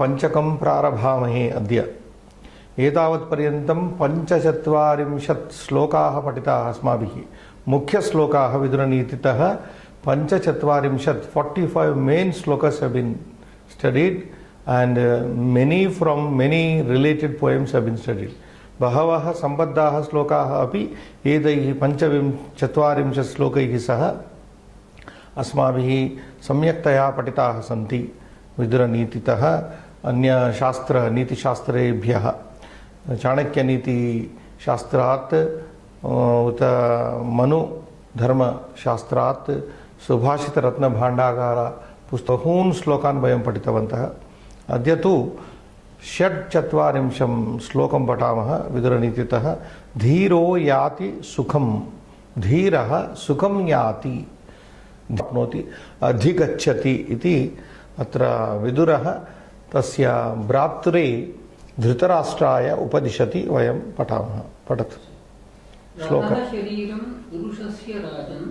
पंचकं प्रारभामहे अद्य। एतावत्पर्यन्तं 45 श्लोकाः पठिताः अस्माभिः। मुख्यश्लोकाः विदुरनीतितः 45 main slokas have been studied and many from many related poems have been studied. बहवः सम्बद्धाः श्लोकाः अपि एतैः 45 श्लोकैः सह अस्माभिः सम्यक्तया पठिताः सन्ति विदुरनीतितः अन्य नीतिशास्त्रेभ्यः चाणक्यनीतिशास्त्रात् उत मनुधर्मशास्त्रात् सुभाषितरत्नभाण्डागार पुस्तकून् श्लोकान् वयं पठितवन्तः। अद्य तु 46 श्लोकं पठामः विदुरनीतितः। धीरो याति सुखं, धीरः सुखं याति, प्राप्नोति, अधिगच्छति इति अत्र विदुरः तस्य भ्रात्रे धृतराष्ट्राय उपदिशति। वयं पठामः। पठतु श्लोक। शरीरं पुरुषस्य राजन्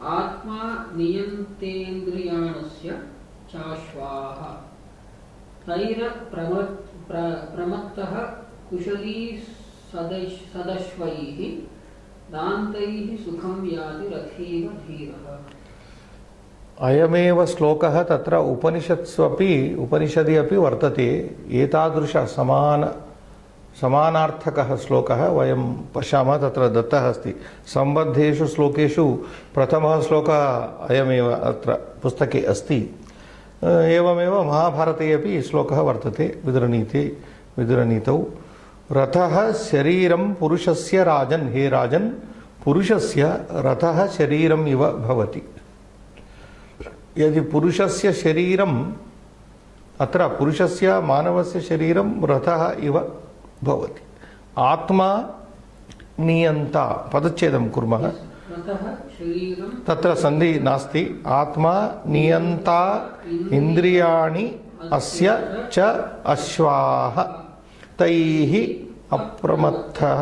आत्मा नियन्तेन्द्रियाणस्य चाश्वाः तैरप्रमत्तः कुशली सदश्वैः दान्तैः सुखं याति रथीव धीरः। अयमेव श्लोकः तत्र उपनिषदि अपि वर्तते। एतादृश समानार्थकः श्लोकः वयं पश्यामः, तत्र दत्तः अस्ति। सम्बद्धेषु श्लोकेषु प्रथमः श्लोकः अयमेव अत्र पुस्तके अस्ति। एवमेव महाभारते अपि श्लोकः वर्तते विदुरनीतौ। रथः शरीरं पुरुषस्य राजन्, हे राजन्, पुरुषस्य रथः शरीरम् इव भवति। यदि पुरुषस्य शरीरम्, अत्र पुरुषस्य मानवस्य शरीरं रथः इव भवति। आत्मा नियन्ता, पदच्छेदं कुर्मः। तत्र संधि नास्ति। आत्मा नियन्ता इन्द्रियाणि अस्य च अश्वाः तैः अप्रमत्तः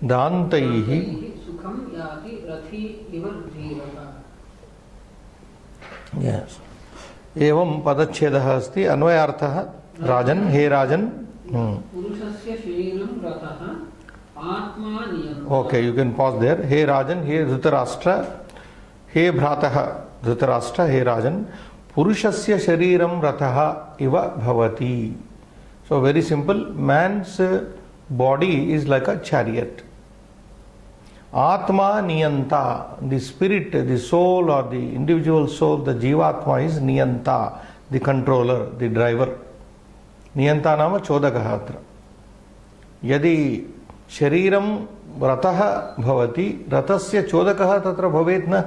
दान्तैः सुखं याति रथी इव धीरः। Yes. एवं पदच्छेदः अस्ति। अन्वयार्थः राजन्, हे राजन्, पुरुषस्य शरीरं रथः आत्मा नियन्ता। Okay, you can pause there. हे राजन्, हे धृतराष्ट्र, हे भ्रातः धृतराष्ट्र, हे राजन्, पुरुषस्य शरीरं रथः इव भवति। So very simple, man's body is like a chariot. आत्मा नियंता, द स्पिरिट, द सोल और the individual soul, the jivatma is नियंता, द कंट्रोलर, द ड्राइवर। नियंता नाम चोदकः। अत्र यदि शरीरं रथः भवति, रथस्य चोदकः तत्र भवेत् न।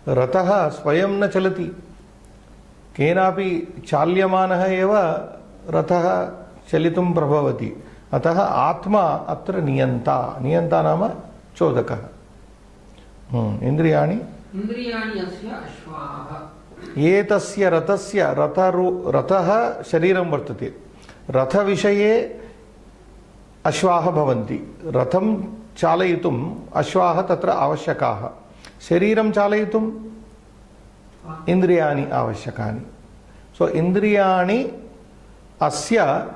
रथः स्वयं न चलति, केनापि चाल्यमानः एव रथः चलितुं प्रभवति। अतः आत्मा अत्र नियंता। नियंता नाम चोदकः। इन्द्रियाणि अस्य अश्वाः। एतस्य रथस्य रथः शरीरं वर्तते। रथविषये अश्वाः भवन्ति। रथं चालयितुम् अश्वाः तत्र आवश्यकाः। शरीरं चालयितुम् इन्द्रियाणि आवश्यकानि। सो इन्द्रियाणि अस्य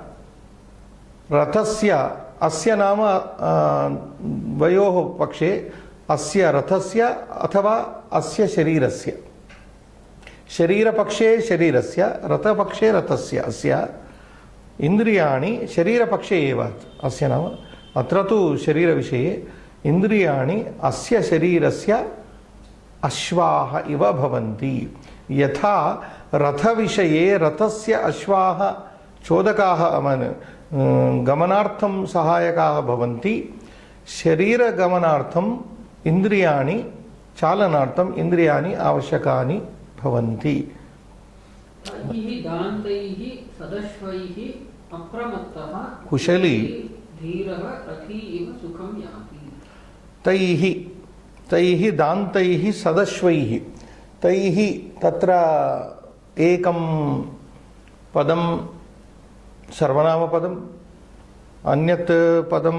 रथस्य, अस्य नाम द्वयोः पक्षे, अस्य रथस्य अथवा अस्य शरीरस्य। शरीरपक्षे शरीरस्य, रथपक्षे रथस्य। अस्य इन्द्रियाणि शरीरपक्षे एव। अस्य नाम अत्र तु शरीरविषये इन्द्रियाणि अस्य शरीरस्य अश्वाः इव भवन्ति। यथा रथविषये रथस्य अश्वाः चोदकाः गमनार्थं सहायकाः भवन्ति, शरीरगमनार्थम् इन्द्रियाणि, चालनार्थम् इन्द्रियाणि आवश्यकानि भवन्ति। कुशली रथी इव सुखं याति। तैः दान्तैः सदश्वैः। तैः तत्र एकं पदं सर्वनामपदम्, अन्यत् पदं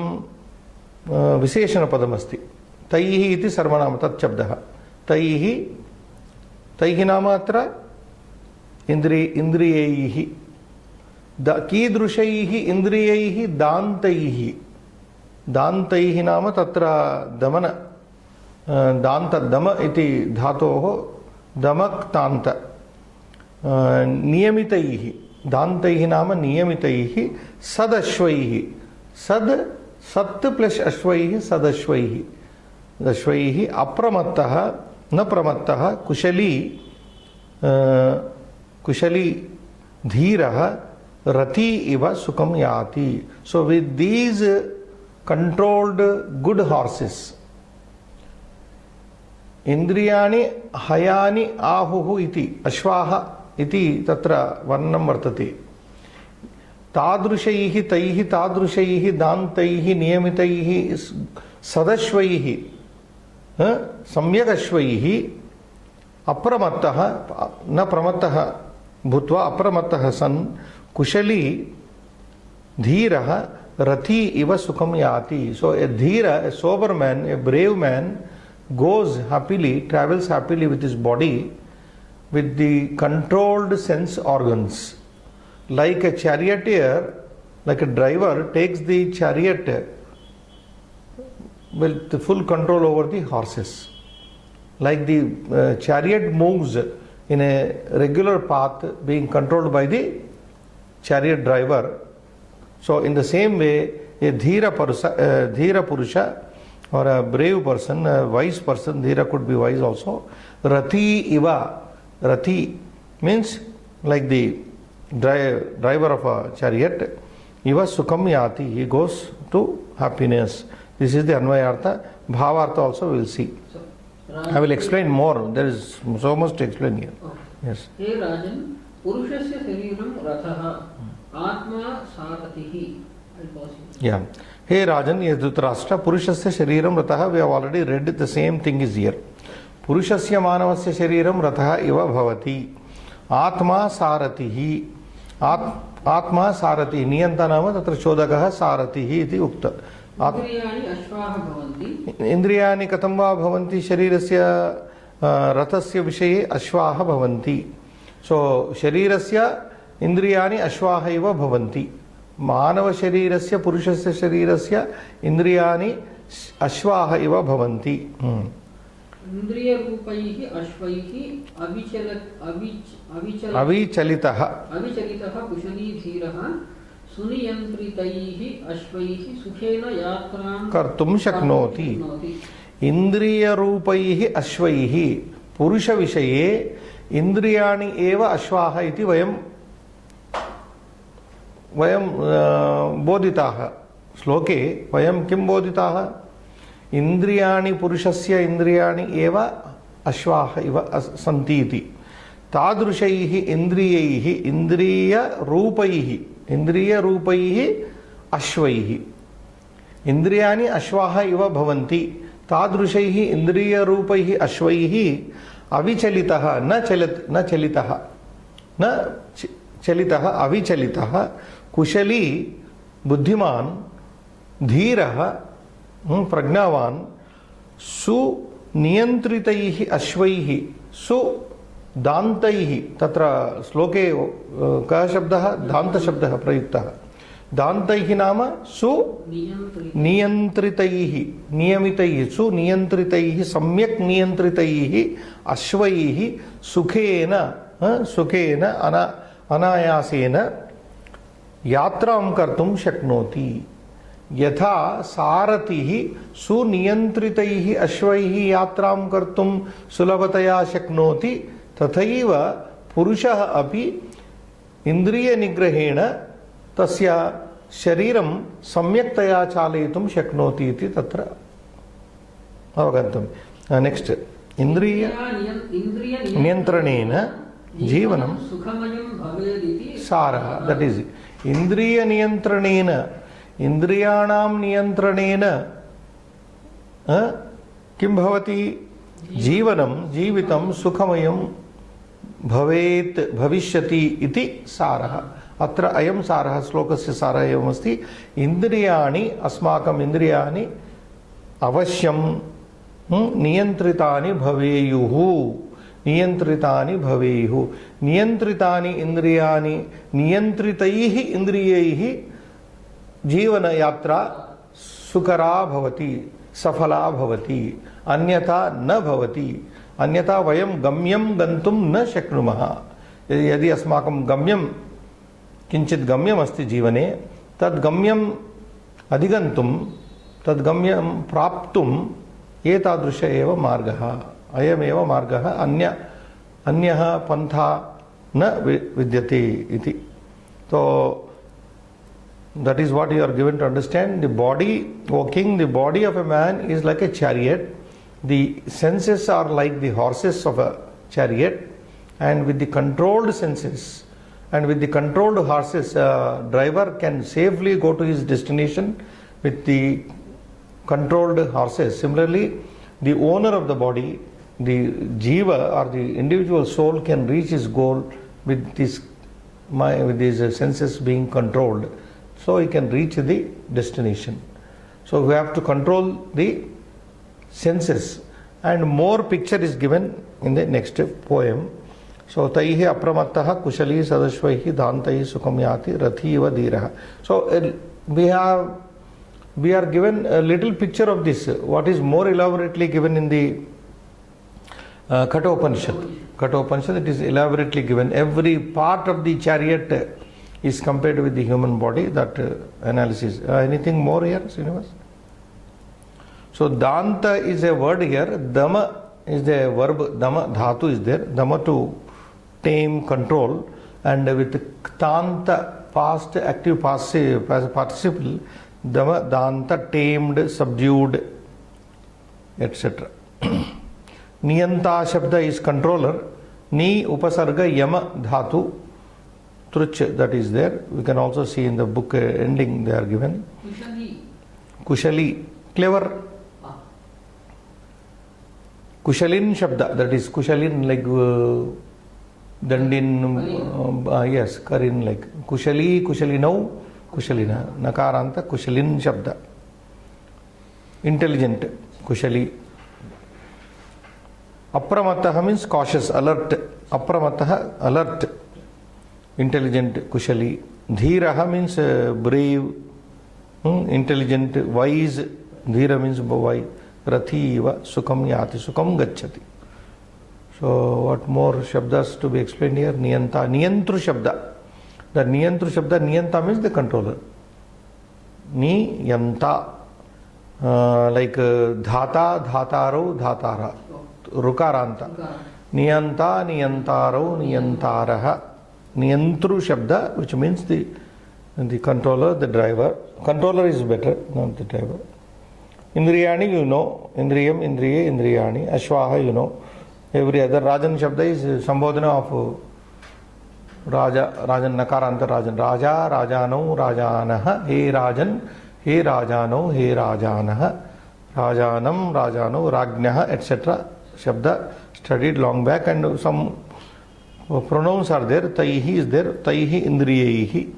विशेषणपदमस्ति। तैः इति सर्वनाम तत् शब्दः। तैः नाम अत्र इन्द्रियैः कीदृशैः इन्द्रियैः दान्तैः दान्तैः नाम तत्र दमन दान्त दम इति धातोः दमक्तान्त नियमितैः दान्तैः नाम नियमितैः सदश्वैः सद् सत् प्लस अश्वैः सदश्वैः अश्वैः अप्रमत्तः न प्रमत्तः कुशली कुशली धीरः रति इव सुखम याति. So with these controlled good horses, इंद्रियाणि हयानि आहुः इति अश्वाः इति तत्र वर्णनं वर्तते. तादृशैः तैः तादृशैः दान्तैः नियमितैः सदश्वैः सम्यगश्वैः अप्रमत्तः न प्रमत्तः भूत्वा अप्रमत्तः सन् कुशली धीरः रथी इव सुखम याति. So a dhira, a sober man, a brave man goes happily, travels happily with his body, with the controlled sense organs. Like a charioteer, like a driver takes the chariot with the full control over the horses. Like the chariot moves in a regular path being controlled by the chariot driver. So in the same way, a dhira purusha or a brave person, a wise person, dhira could be wise also. Rati iva, rati means like the driver of a chariot. Iva sukham yati, he goes to happiness. This is the Anvayartha. Bhavartha also we will see. I will explain more. There is so much to explain here. Okay. Yes. Hey Rajan, Purushasya Shariram Rathaha Atma Saratihi. Yeah. Hey Rajan, yes Dhritarashtra, Purushasya Shariram Rathaha, we have already read the same thing is here. Purushasya Manavasya Shariram Rathaha Iva Bhavati. Atma Saratihi. Atma Saratihi. Niyanta nama tatra chodakaha Saratihi iti ukta. Indriyani Ashvaha Bhavanti. Indriyani katam va bhavanti sharirasya rathasya vishaye ashvaha bhavanti. So sharirasya indriyani ashvaha iva bhavanti. Manava sharirasya purushasya sharirasya indriyani ashvaha iva bhavanti. Indriya rupaihi ashvaihi Avichalitah kushali dhiraha suniyantritaihi ashvaihi sukhena yatram kartum shaknoti. Indriya rupaihi ashvaihi purusha vishaye indriyani eva ashvaha iti vayam bodhitaha. Shloke vayam kim bodhitaha? Indriyani purushasya indriyani eva ashvaha iva santi iti. Tadrushaihi indriyaihi indriya rupaihi ashvaihi. Indriyani ashvaha iva bhavanti. Tadrushaihi indriya rupaihi ashvaihi avichalitah na chalitah avichalitah kushali buddhiman dhirah pragnavan su niyantritaihi ashvaihi su dantaihi tatra sloke ka shabdah danta shabdah prayuktah. Dantaihi nama su niyantritaihi niyamitaihi su niyantritaihi samyak niyantritaihi ashvaihi sukhena anayasena yatram kartum shaknoti. यथा सारथिः सुनियंत्रितैः अश्वैः यात्रां कर्तुं सुलभतया शक्नोति तथैव पुरुषः अपि इंद्रिय निग्रहेण तस्य शरीरं सम्यक्तया चालयितुं शक्नोति इति तत्र अवगन्तव्यम्. नेक्स्ट इंद्रिय नियंत्रणेन जीवनं सुखमयं भवेदिति सारः. दैट इज इंद्रिय नियंत्रणेन इंद्रियाणां नियंत्रणेन किं भवति? जीवनं जीवितं सुखमयं भवेत् भविष्यति इति सारः. अत्र अयं सारः श्लोकस्य सारः एवमस्ति. इन्द्रियाणि अस्माकम् इन्द्रियाणि अवश्यं नियन्त्रितानि भवेयुः. नियंत्रितानि भवेयुः. नियंत्रितानि इंद्रियाणि नियंत्रितैः इंद्रियैः जीवन यात्रा सुकरा भवति, सफला भवति, अन्यथा न भवति. अन्यथा वयं गम्यं गन्तुं न शक्नुमः. यदि अस्माकं गम्यं किञ्चित् गम्यम् अस्ति जीवने, तद् गम्यम् अधिगन्तुं, तद् गम्यं प्राप्तुम् एतादृश एव मार्गः, अयमेव मार्गः, अन्यः पन्था न विद्यते इति. So that is what you are given to understand. The body, O king, the body of a man is like a chariot. The senses are like the horses of a chariot, and with the controlled senses and with the controlled horses, a driver can safely go to his destination with the controlled horses. Similarly, the owner of the body, the jiva or the individual soul, can reach his goal with his senses being controlled. So he can reach the destination. So we have to control the senses, and more picture is given in the next poem. So taihi apramattah kushali sadashvaihi dhantai sukham yati rathiva dhirah. So we are given a little picture of this. What is more elaborately given in the Kathopanishad. Kathopanishad, it is elaborately given. Every part of the chariot is compared with the human body. That analysis. Anything more here, Srinivas? So danta is a word here. Dama is the verb. Dama dhatu is there. Dama to tame, control, and with ktanta, past active passive participle, dama danta, tamed, subdued, etc. Niyanta shabda is controller. Ni upasarga yama dhatu, truch, that is there. We can also see in the book ending they are given. Kushali, clever. Kushalin shabda, that is kushalin like dandin, yes, karin like kushali, kushalinau, kushalina, nakaranta, kushalin shabda. Intelligent, kushali. Apramattah means cautious, alert. Apramattah, alert. Intelligent, kushali. Dhiraha means brave, intelligent, wise. Dhira means wise. Rathiva sukham yati, sukham gacchati. So what more shabdas to be explained here? Niyanta, niyantru shabda. The niyantru shabda, niyanta means the controller. Niyanta, like dhata, dhataro, dhatara. Rukaranta. Niyanta, niyantaro, niyantaraha. Niyantru shabda, which means the controller, the driver. Controller is better, not the driver. Indriyani, you know. Indriyam, indriye, indriyani. Ashwaha, you know. Every other Rajan shabda is sambodhana of Raja, Rajan, Nakaranta Rajan. Raja, Rajano, Rajanaha. He Rajan, he Rajano, he Rajanaha. Rajanam, Rajano, Rajnaha, etc. Shabda studied long back, and some pronouns are there. Taihi is there. Taihi, indriyehi,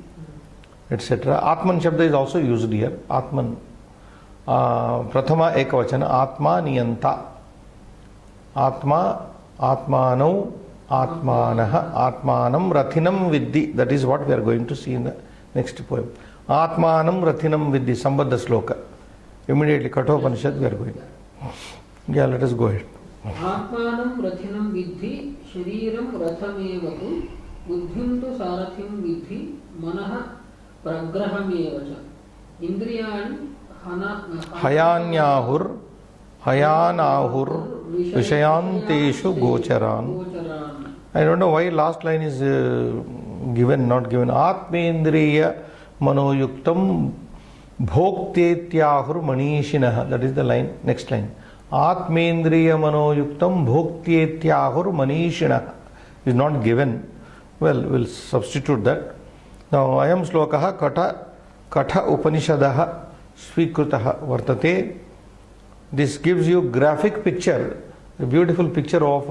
etc. Atman shabda is also used here. Atman. Prathama ekavachana. Atma niyanta. Atma, atmano, atmanaha, atmanam rathinam viddhi. That is what we are going to see in the next poem. Atmanam rathinam viddhi, Sambandha sloka. Immediately, Kathopanishad we are going. Yeah, let us go ahead. Atmanam rathinam viddhi, shariram rathamevatu, buddhim tu sarathim viddhi, manaha pragrahamevacha. Indriyani hayanyahur, hayanahur, Vishayanteshu gocharan. I don't know why last line is given, not given. Atmendriya manoyuktam bhoktetyahur manishinaha. That is the line, next line. Atmendriya manoyuktam bhoktetyahur manishinaha is not given. Well, we'll substitute that. Now, ayam slokaha katha upanishadaha svikrutaha vartate. This gives you graphic picture, a beautiful picture of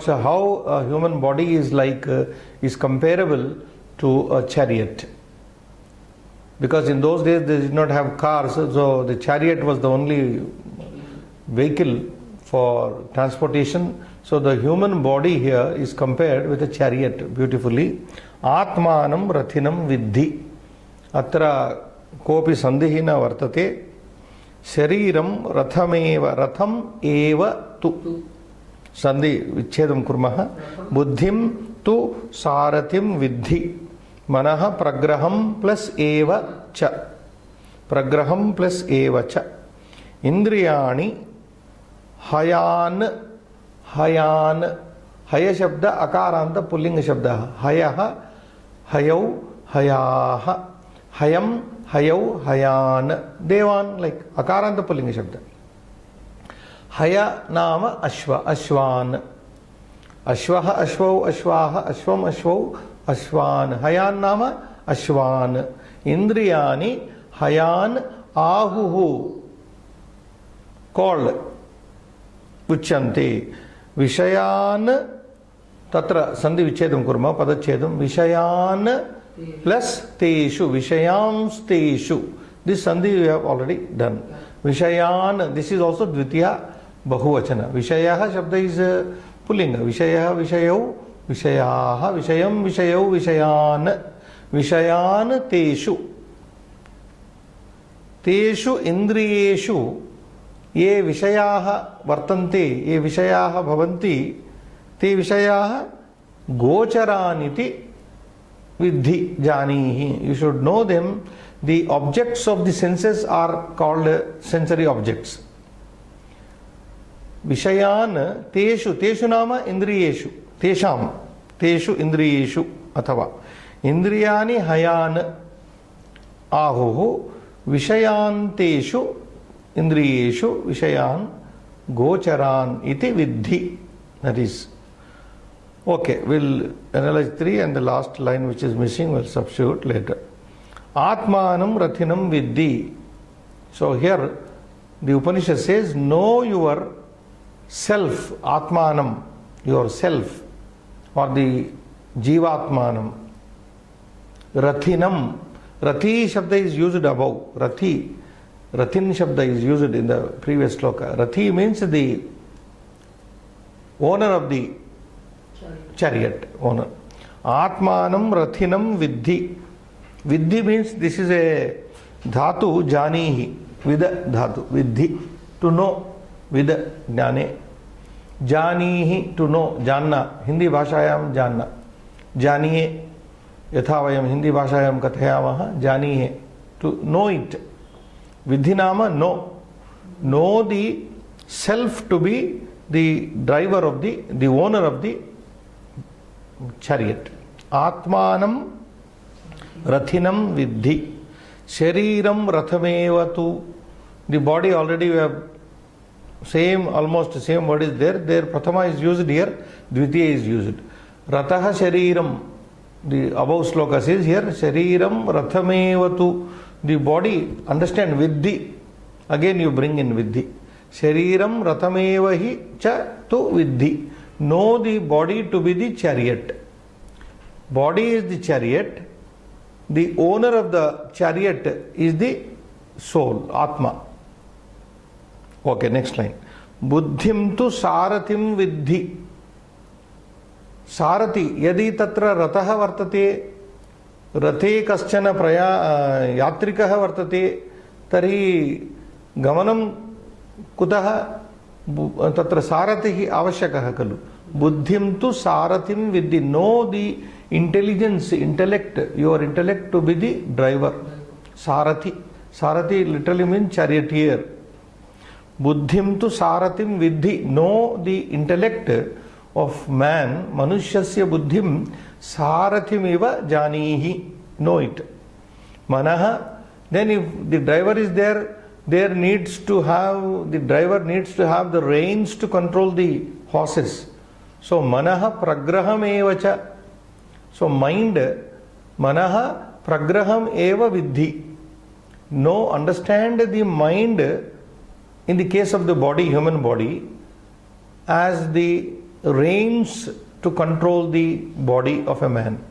how a human body is like, is comparable to a chariot. Because in those days they did not have cars, so the chariot was the only vehicle for transportation. So the human body here is compared with a chariot beautifully. Atmanam rathinam viddhi. Atra kopi sandhi na vartate. Shariram ratham eva tu. Sandhi vichedam kurmaha. Buddhim tu sarathim viddhi. Manaha pragraham plus eva cha. Pragraham plus eva cha. Indriyani hayan. Hayan. Haya shabda akaranta pullinga shabda. Hayaha, hayau, hayaha. Hayam, hayau, hayan. Devan, like akaranta pullinga shabda. Haya nama ashva, ashvan. Ashvaha, ashvau, ashvaha, ashvam, ashvau, ashvan. Hayan nama ashvan. Indriyani hayan ahuhu. Called. Uchanti. Vishayan. Tatra sandhi vichedam kurma, padachedam. Vishayan plus teshu. Vishayams teshu. This sandhi we have already done. Vishayan. This is also dvitiya bahuvachana. Vishayaha shabda is pullinga. Vishayaha, vishayau, vishayaha, vishayam, vishayau, vishayan. Vishayan teshu. Teshu indriyeshu ये विषयाः वर्तन्ते ये विषयाः भवन्ति ते विषयाः गोचरानिति विद्धि जानीहि. You should know them. The objects of the senses are called sensory objects. विषयान तेषु तेषु नाम इंद्रियेषु तेषां तेषु इंद्रियेषु अथवा इंद्रियाणि हयान आहुः विषयांतेषु इंद्रियेषु विषयान् गोचरान् इति विद्धि. That is okay. We'll analyze 3 and the last line which is missing we'll substitute later. Atmanam rathinam viddhi. So here the Upanishad says, know your self, Atmanam, yourself, or the Jivatmanam. Rathinam. Rathi shabda is used above. Rathi. Rathin shabda is used in the previous sloka. Rathi means the owner of the chariot. Owner. Atmanam rathinam viddhi. Viddhi means this is a dhatu janihi. Vida dhatu. Viddhi. To know. Vida jnane. Janihi to know. Janna. Hindi bhashayam janna. Janiye. Yatha vayam Hindi bhashayam kathayamaha. Janiye. To know it. Vidhi nama know. Know the self to be the driver of the owner of the chariot. Atmanam rathinam viddhi. Shariram rathameva tu. The body already we have same, almost same word is there. There prathama is used here, dvitiya is used. Rataha shariram. The above sloka says here, shariram rathameva tu. The body, understand viddhi. Again you bring in viddhi. Shariram rathameva hi cha tu viddhi. Know the body to be the chariot. Body is the chariot. The owner of the chariot is the soul, Atma. Okay, next line. Buddhim tu sarathim viddhi. Sarati, yadi tatra rataha vartate, rate kaschana yatrikaha vartate, tari gamanam kutaha tatra saratihi avashyakaha kalu. Buddhim tu sarathim viddhi. Know the intelligence, intellect, your intellect to be the driver. Sarathi. Sarathi literally means charioteer. Buddhim tu sarathim viddhi. Know the intellect of man. Manushasya buddhim sarathim eva janihi. Know it. Manaha. Then if the driver is there, the driver needs to have the reins to control the horses. So manaha pragraham eva cha. So mind, manaha pragraham eva viddhi. Know, understand the mind in the case of the body, human body, as the reins to control the body of a man.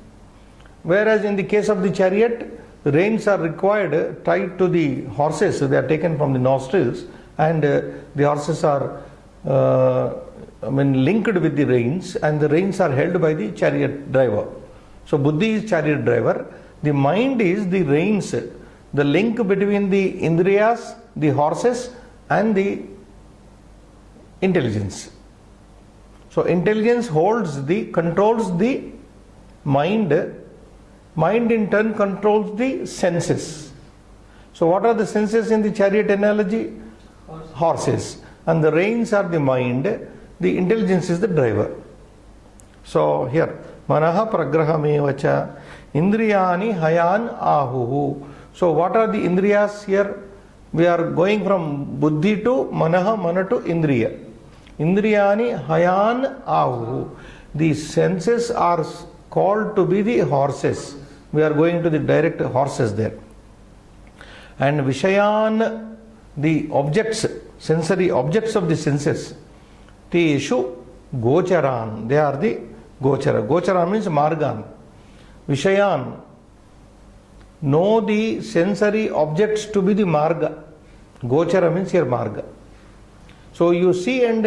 Whereas in the case of the chariot, reins are required tied to the horses. So they are taken from the nostrils and the horses are linked with the reins, and the reins are held by the chariot driver. So buddhi is chariot driver, the mind is the reins, the link between the indriyas, the horses, and the intelligence. So intelligence controls the mind in turn controls the senses. So what are the senses in the chariot analogy? Horses. And the reins are the mind, the intelligence is the driver. So here, manaha pragrahamevacha indriyani hayan ahuhu. So what are the indriyas here? We are going from buddhi to manaha, mana to indriya. Indriyani hayan ahuhu. The senses are called to be the horses. We are going to the direct horses there. And Vishayan, the objects, sensory objects of the senses, Teshu Gocharan, they are the Gochara. Gochara means Margan. Vishayan, know the sensory objects to be the Marga. Gochara means here Marga. So you see and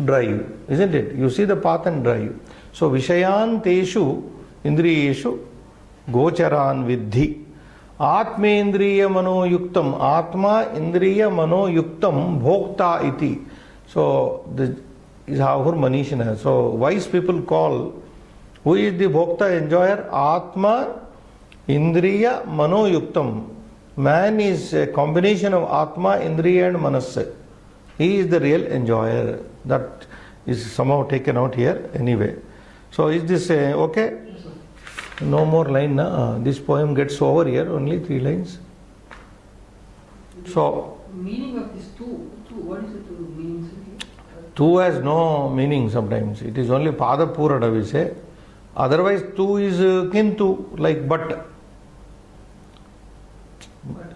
drive, isn't it? You see the path and drive. So Vishayan Teshu Indriyeshu Gocharan Vidhi. Atmendriya Manoyuktam. Atma Indriya Manoyuktam Bhokta iti. So this is how Manishana. So wise people call, who is the Bhokta enjoyer? Atma Indriya Manoyuktam. Man is a combination of Atma, Indriya and Manas. He is the real enjoyer. That is somehow taken out here anyway. So is this okay? No more line. This poem gets over here, only 3 lines. So meaning of this two, what is the two meanings? Two has no meaning sometimes. It is only pada purada we say. Otherwise two is kintu, like but.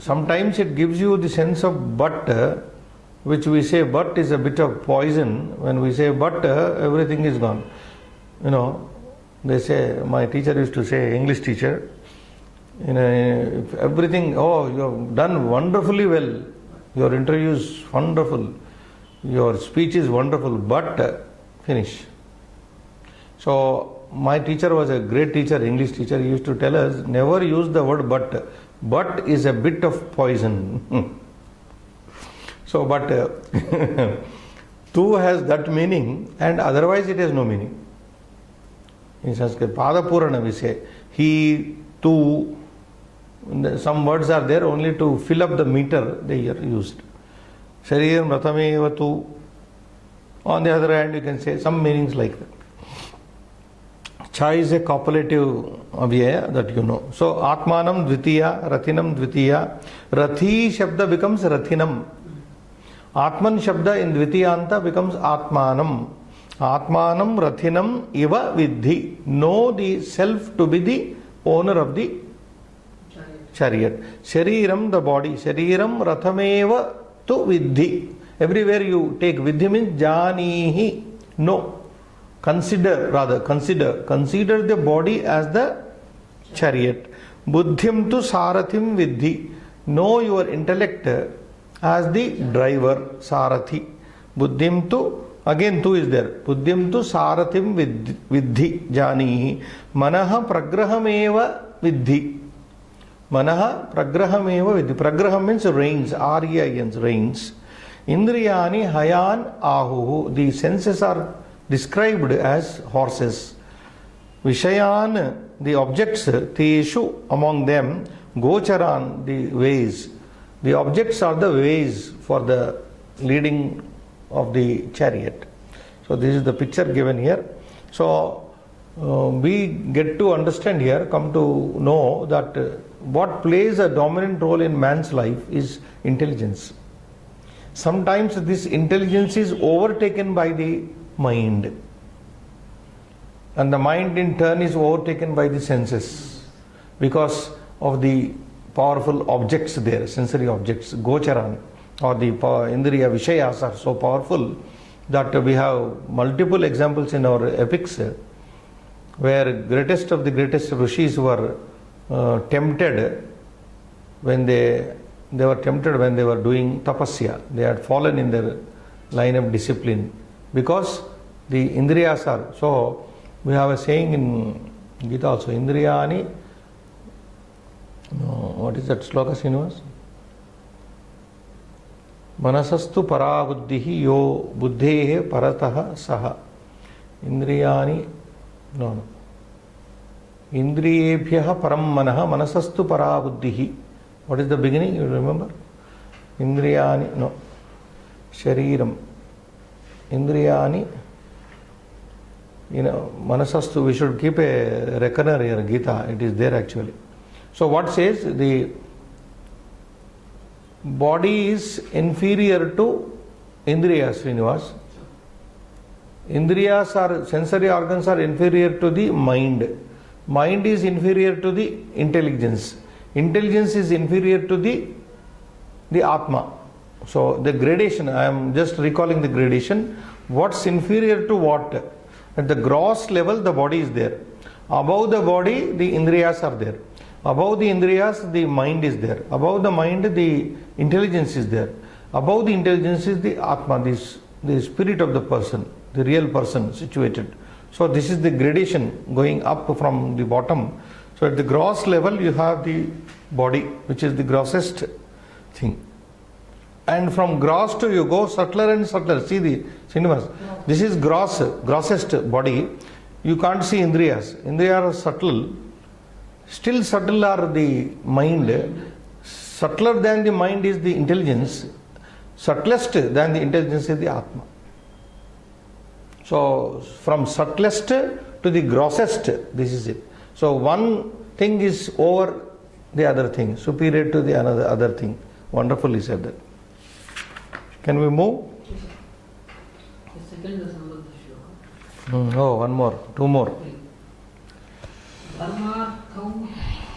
Sometimes it gives you the sense of but, which we say but is a bit of poison. When we say but, everything is gone. You know, they say, my teacher used to say, English teacher, if everything, oh, you have done wonderfully well, your interview is wonderful, your speech is wonderful, but finish. So my teacher was a great teacher, English teacher. He used to tell us, never use the word but. But is a bit of poison. So, but tu has that meaning, and otherwise it has no meaning. In Sanskrit, pada purana we say, he, tu, some words are there only to fill up the meter they are used. Shariram ratameva tu. On the other hand, you can say some meanings like that. Cha is a copulative avyaya, that you know. So, Atmanam Dvitiya, Rathinam Dvitiya. Rathi Shabda becomes Rathinam. Atman Shabda in Dvitiyanta becomes Atmanam. Atmanam Rathinam Iva Vidhi. Know the self to be the owner of the chariot. Shariram, the body. Shariram Rathameva tu Vidhi. Everywhere you take Vidhi means Janihi. No. Consider the body as the chariot. Buddhim tu Sarathim Vidhi. Know your intellect as the driver, Sarathi. Buddhim tu, again tu is there. Buddhim tu Sarathim Vidhi, Janihi. Manaha Pragrahameva Vidhi. Manaha Pragrahameva Vidhi. Pragraham means reins, R-E-I-N, reins. Indriyani Hayan Ahuhu. The senses are described as horses. Vishayan, the objects, Teshu, among them, Gocharan, the ways. The objects are the ways for the leading of the chariot. So this is the picture given here. So we get to understand here, come to know that what plays a dominant role in man's life is intelligence. Sometimes this intelligence is overtaken by the mind, and the mind in turn is overtaken by the senses because of the powerful objects there, sensory objects, Gocharan, or the Indriya Vishayas are so powerful that we have multiple examples in our epics where greatest of the greatest rishis were tempted when they were tempted when they were doing tapasya. They had fallen in their line of discipline because The indriyas are, so we have a saying in Gita also, indriyani, no, what is that sloka, Srinivas? Manasastu parabuddhihi yo buddhehe paratah saha. Indriyani, no. Indriyebhyah param manaha manasastu parabuddhihi. What is the beginning? You remember? Indriyani, no. Shariram. Indriyani, manasastu, we should keep a reckoner here, Gita, it is there actually. So what says? The body is inferior to indriyas, Srinivas. Indriyas are, sensory organs are inferior to the mind. Mind is inferior to the intelligence. Intelligence is inferior to the Atma. So the gradation, I am just recalling the gradation. What's inferior to what? At the gross level, the body is there. Above the body, the indriyas are there. Above the indriyas, the mind is there. Above the mind, the intelligence is there. Above the intelligence is the Atma, the spirit of the person, the real person situated. So this is the gradation going up from the bottom. So at the gross level, you have the body, which is the grossest thing. And from gross to you go subtler and subtler. See the cinemas. This is grossest body. You can't see indriyas. Indriyas are subtle. Still subtle are the mind. Subtler than the mind is the intelligence. Subtlest than the intelligence is the Atma. So from subtlest to the grossest, this is it. So one thing is over the other thing, superior to the other thing. Wonderfully said that. Can we move? The second Sambandha shloka. Oh, one more, two more. Dharmarthau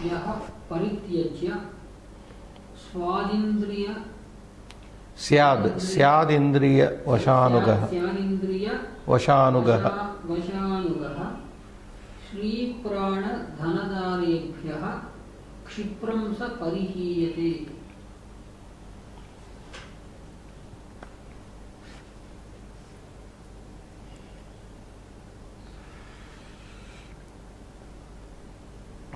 yaha parityajya swadindriya Syadindriya vashanugah. Vashanugah. Shri prana dhanadarebhyah kshipram sa parihiyate.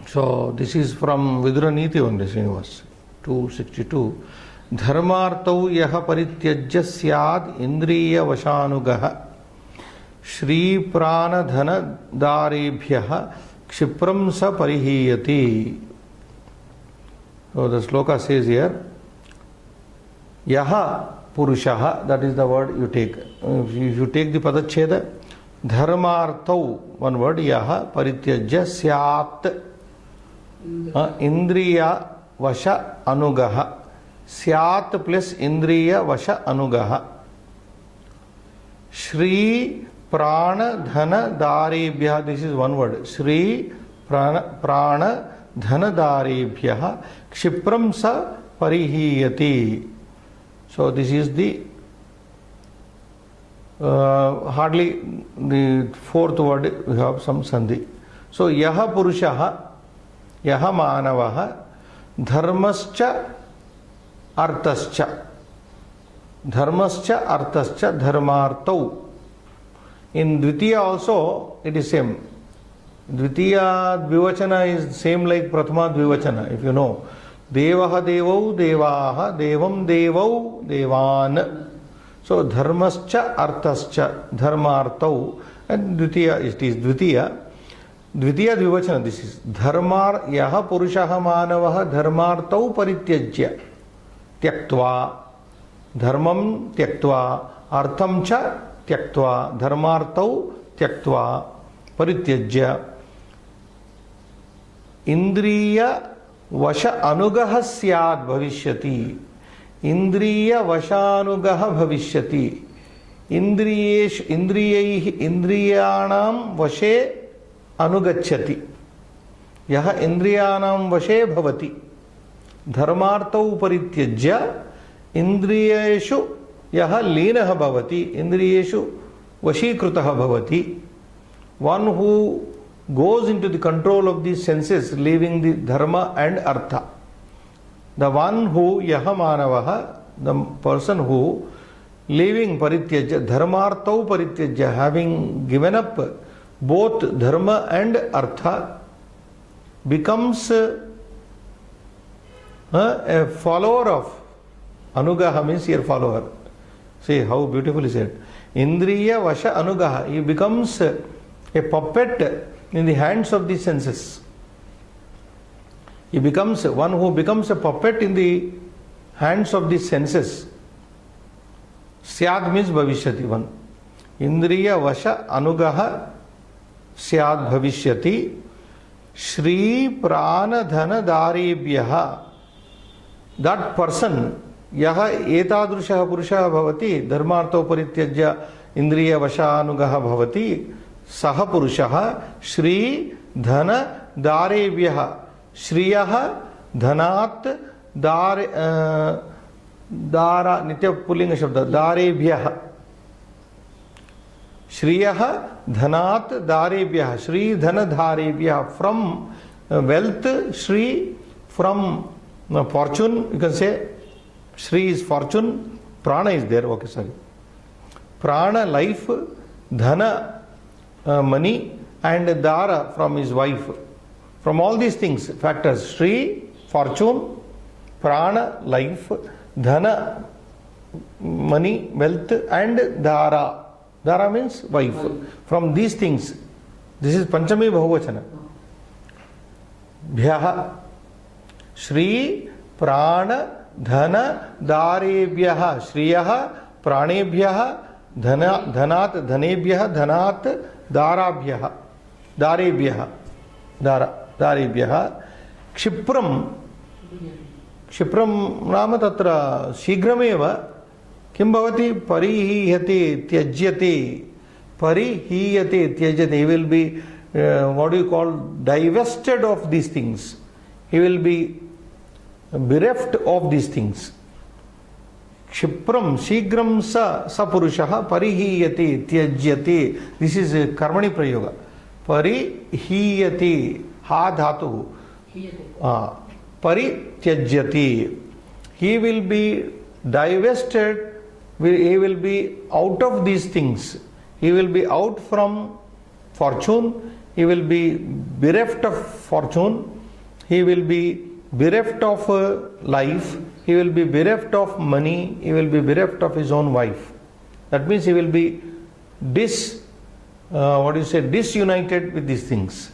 So this is from Vidura Niti only, Srinivas, 262. Dharmartau yaha parityajya syad indriya vashanugah Shri prana dhana darebhyah kshipram sa parihiyati. So the sloka says here, yaha purushaha, that is the word you take. If you take the padacheda, dharmartau, one word, yaha parityajya syat indriya vasha anugaha. Syat plus indriya vasha anugaha. Shri prana dhana darebhyah, this is one word. Shri prana dhana darebhyah kshipram sa parihiyati. So this is the hardly the fourth word, we have some sandhi. So yaha purushaha, yaha manavaha, dharmascha artascha. Dharmascha artascha dharmartau. In Dvitiya also it is same. Dvitiya dvivachana is same like Prathama dvivachana, if you know. Devaha devau devaha devam devau devan. So dharmascha artascha dharmartau. And Dvitiya, it is Dvitiya. Dvitiya dvivachana, this is dharmar yaha purushaha manavaha dharmartau parityajya tyaktva. Dharmam tyaktva artham cha tyaktva dharmartau tyaktva parityajya indriya vasha anugaha syad bhavishyati. Indriya vashanugaha bhavishyati. Indriyanam vashe anugachyati. Yaha indriyanam vashe bhavati. Dharmartau parityajya indriyeshu yaha leenah bhavati. Indriyeshu vashikritah bhavati. One who goes into the control of these senses, leaving the dharma and artha. The one who yaha manavaha, the person who leaving parityajya, dharmarthau parityajya, having given up both dharma and artha, becomes a follower of anugaha, means your follower. See how beautifully said. Indriya vasha anugaha. He becomes a puppet in the hands of the senses. He becomes one who becomes a puppet in the hands of the senses. Syad means bhavishyati, one. Indriya vasha anugaha syad bhavishyati. Shri prana dhana darebhyaha. That person, yaha etadrushah purushah bhavati, dharmartho parityajya indriya vasha anugaha bhavati, saha purushah Shri dhana darebhyaha. Shriyah dhanat dara nitya pullinga shabda darebhyah. Shriyah dhanat darebhyah. Shri dhana darebhyah. From wealth, Shri, from fortune, you can say Shri is fortune, prana is there, okay, sorry. Prana, life, dhana, money, and dara, from his wife. From all these things, factors, Shri, fortune, prana, life, dhana, money, wealth, and dara. Dara means wife. From these things, this is Panchami Bahuvachana. Bhyaha, Shri, prana, dhana, darebhyaha. Shriyaha, pranebhyaha, dhanat, dhanebhyaha, dhanat, darabhyaha. Darebhyaha. Darebhyaha. Kshipram. Kshipram नाम तत्र शीघ्रमेव किं भवति परिहीयते त्यज्यते परिहीयते त्यज्यते. He will be what do you call, divested of these things. He will be bereft of these things. Kshipram shigram sa purushah parihiyate tyajyate. This is a karmani prayoga. Parihiyate ha dhatu. Parityajyate. He will be divested, he will be out of these things. He will be out from fortune, he will be bereft of fortune, he will be bereft of life, he will be bereft of money, he will be bereft of his own wife. That means he will be disunited with these things.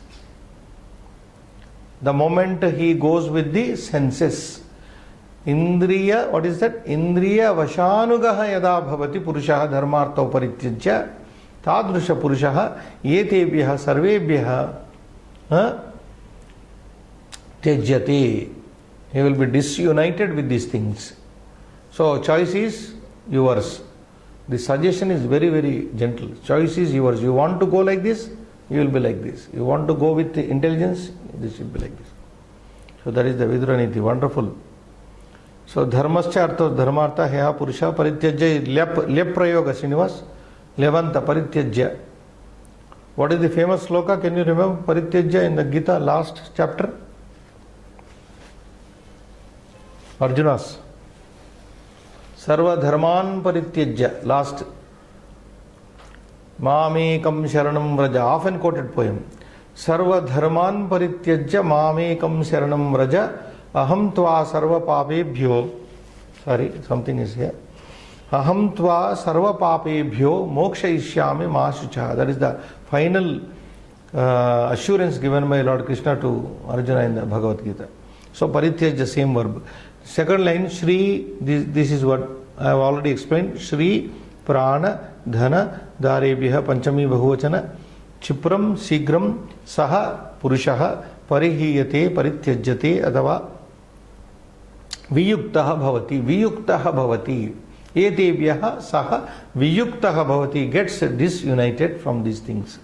The moment he goes with the senses. Indriya, what is that? Indriya vashanugaha yada bhavati purushah dharmartho parityajya tadrusha purushah yetebhyah sarvebhyah tyajyate. He will be disunited with these things. So choice is yours. The suggestion is very, very gentle. Choice is yours. You want to go like this, you will be like this. You want to go with the intelligence, this will be like this. So that is the Vidura Niti. Wonderful. So dharmascha artha dharmartha heha purusha parityajya lep prayoga Srinivas. Levanta parityajya. What is the famous sloka? Can you remember parityajya in the Gita last chapter? Arjuna's. Sarva dharman parityajya. Last. Mamekam sharanam vraja. Often quoted poem. Sarva dharman parityajya mamekam sharanam vraja. Aham tva sarva papebhyo. Sorry, something is here. Aham tva sarva papebhyo mokshayishyami ma shucha. That is the final assurance given by Lord Krishna to Arjuna in the Bhagavad Gita. So parityajya, same verb. Second line, Shri, this is what I have already explained. Shri, prana, dhana, darebhyaha, panchami bahuvachana, chipram, sigram, saha, purushaha, parihiyate, parityajyate, adava viyuktaha bhavati, viyuktaha bhavati. Etebhyaha saha viyuktaha bhavati, gets disunited from these things.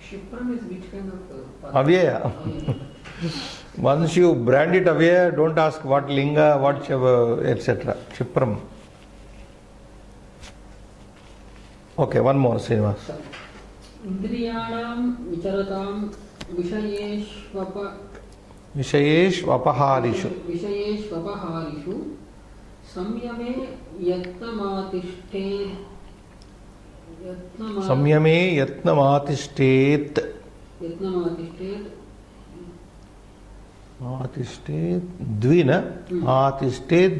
Shipram is which kind of Avyaya. Once you brand it away, don't ask what linga, what etc. Shipram. Okay, one more, Srinivas. Indriyanam vicharatam vishayeshvapaharishu संयमे यत्नमातिष्ठेत् संयमे यत्नमातिष्ठेत् आतिष्ठेत् द्विन आतिष्ठेत्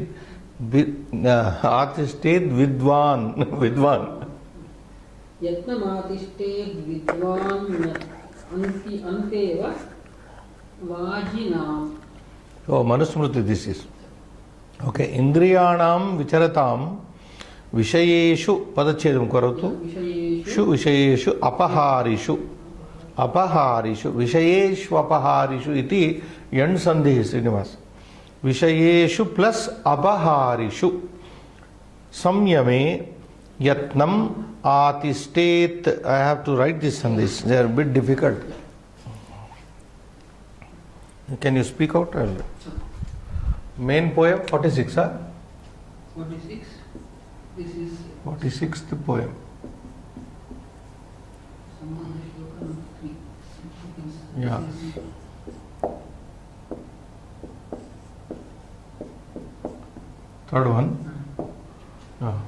आतिष्ठेत् विद्वान् विद्वान् यत्नमातिष्ठेत् विद्वान् अन्तेव वाजिनाम्. Oh, Manusmriti this is. Okay, Indriyanam vicharatam Vishayeshu Padachedam Karatu Shu Vishayeshu Apaharishu Apaharishu Vishayeshu Apaharishu Iti Yand Sandhi Srinivas Vishayeshu plus Apaharishu Samyame Yatnam Atistet. I have to write this Sandhis, they are a bit difficult. Can you speak out? Main poem 46, huh? 46. This is 46th poem. Yeah. Third one. Yeah.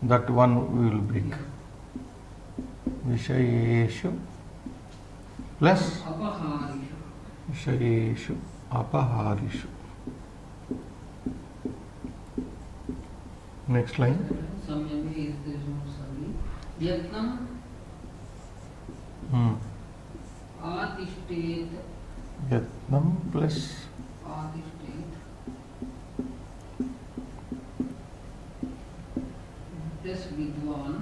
That one we will break. Vishayeshu plus Vishayeshu Apaharishu. Next line. Samyame is there is no Sami. Yatnam Atistet. Yatnam plus Atistet plus Vidwan.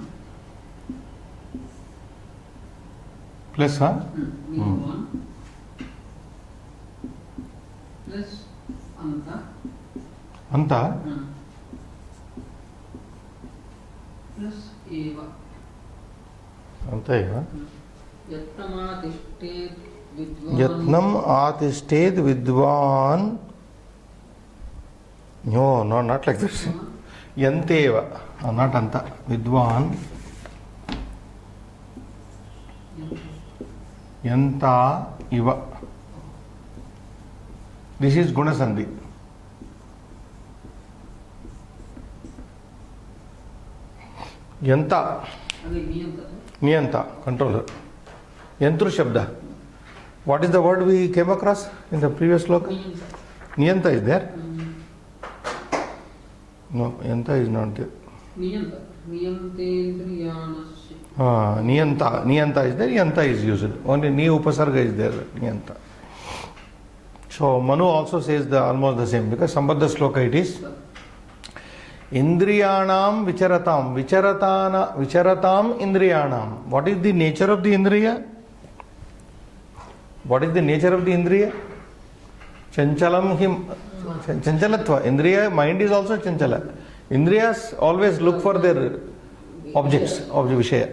plus, huh? Vidwan plus Anta. Anta plus Eva. Anta eva. Yatnamatistet Vidwan. Yatnam atisted vidvan. No, no, not like this. Yanteva, not anta. Vidvan. Yanta iva. This is Gunasandhi. Yanta, Niyanta, controller. Yantru Shabda. What is the word we came across in the previous sloka? Niyanta is there? No, Yanta is not there. Niyanta. Niyantendriyanasya. Niyanta is there, Yanta is used. Only Ni Upasarga is there, Niyanta. So Manu also says almost the same, because Sambandha sloka it is. Indriyanam vicharatam indriyanam. What is the nature of the indriya? What is the nature of the indriya? Chanchalatva. Indriya, mind is also chanchala. Indriyas always look for their objects of the Vishaya.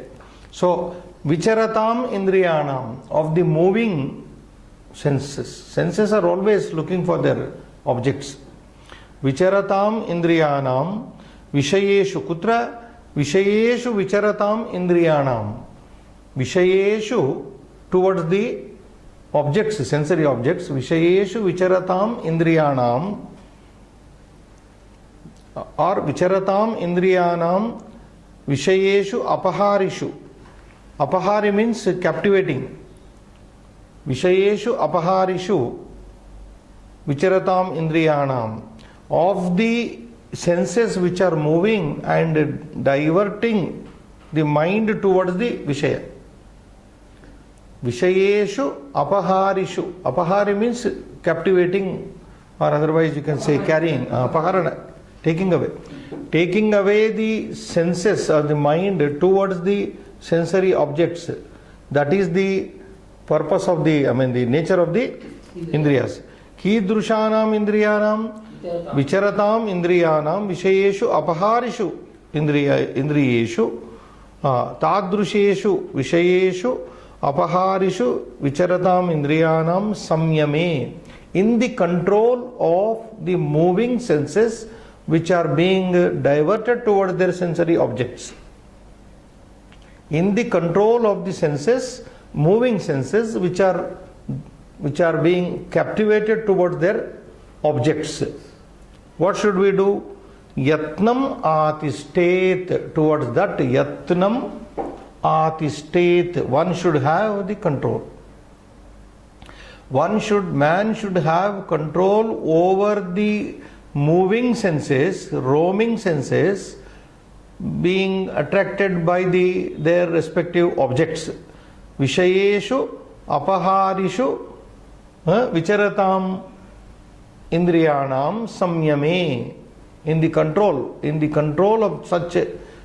So, vicharatam indriyanam, of the moving senses. Senses are always looking for their objects. Vicharatam indriyanam vishayeshu. Kutra? Vishayeshu vicharatam indriyanam. Vishayeshu, towards the objects, sensory objects. Vishayeshu vicharatam indriyanam, or vicharatam indriyanam vishayeshu apaharishu. Apahari means captivating. Vishayeshu apaharishu vicharatam indriyanam, of the senses which are moving and diverting the mind towards the Vishaya. Vishayeshu apaharishu. Apahari means captivating, or otherwise you can say carrying. Apaharana, taking away. Taking away the senses or the mind towards the sensory objects. That is the purpose of the nature of the indriyas. Kidrushanam indriyanam vicharatam indriyanam vishayeshu apaharishu indriyeshu tadrusheshu vishayeshu apaharishu vicharatam indriyanam samyame, in the control of the moving senses which are being diverted towards their sensory objects. In the control of the senses, moving senses which are being captivated towards their objects. What should we do? Yatnam atistet, towards that yatnam atistet, one should have the control. Man should have control over the moving senses, roaming senses, being attracted by their respective objects. Vishayeshu apaharishu vicharatam indriyanam samyame. In the control of such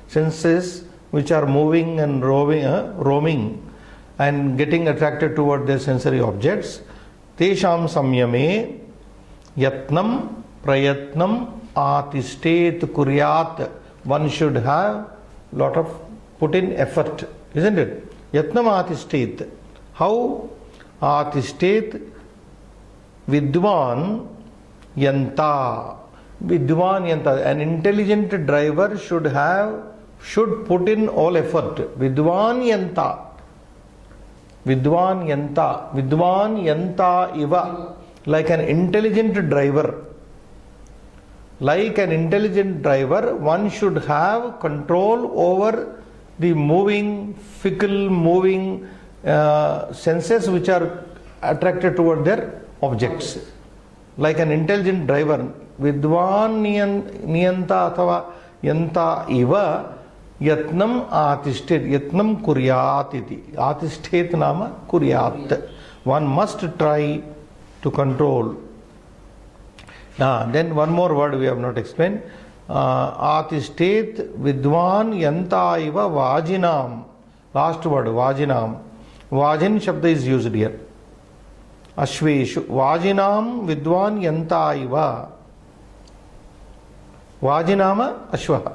senses which are moving and roaming and getting attracted toward their sensory objects, tesham samyame yatnam prayatnam atistet kuryat. One should have lot of put in effort, isn't it? Yatnam atistet. How? Atistet vidwan yanta. Vidwan yanta. An intelligent driver should put in all effort. Vidwan yanta. Vidwan yanta. Vidwan yanta iva. Like an intelligent driver. Like an intelligent driver, one should have control over the moving, fickle moving senses which are attracted toward their objects. Like an intelligent driver, vidwan niyanta athava yanta iva yatnam atistet, yatnam kuryat iti. Atistet nama kuryat. One must try to control. Then one more word we have not explained. Atistet vidwan yanta iva vajinam. Last word, vajinam. Vajin shabda is used here. Ashveshu. Vajinam vidwan yanta iva. Vajinama ashvaha.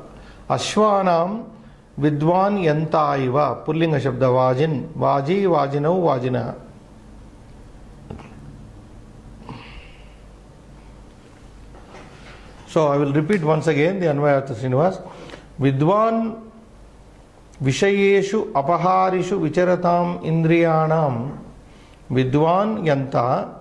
Ashvanam vidwan yanta iva. Pullinga shabda vajin. Vaji, vajinau, vajina. So I will repeat once again the Anvayartha Srinivas. Vidwan Vishayeshu apaharishu vicharatam indriyanam. Vidwan yanta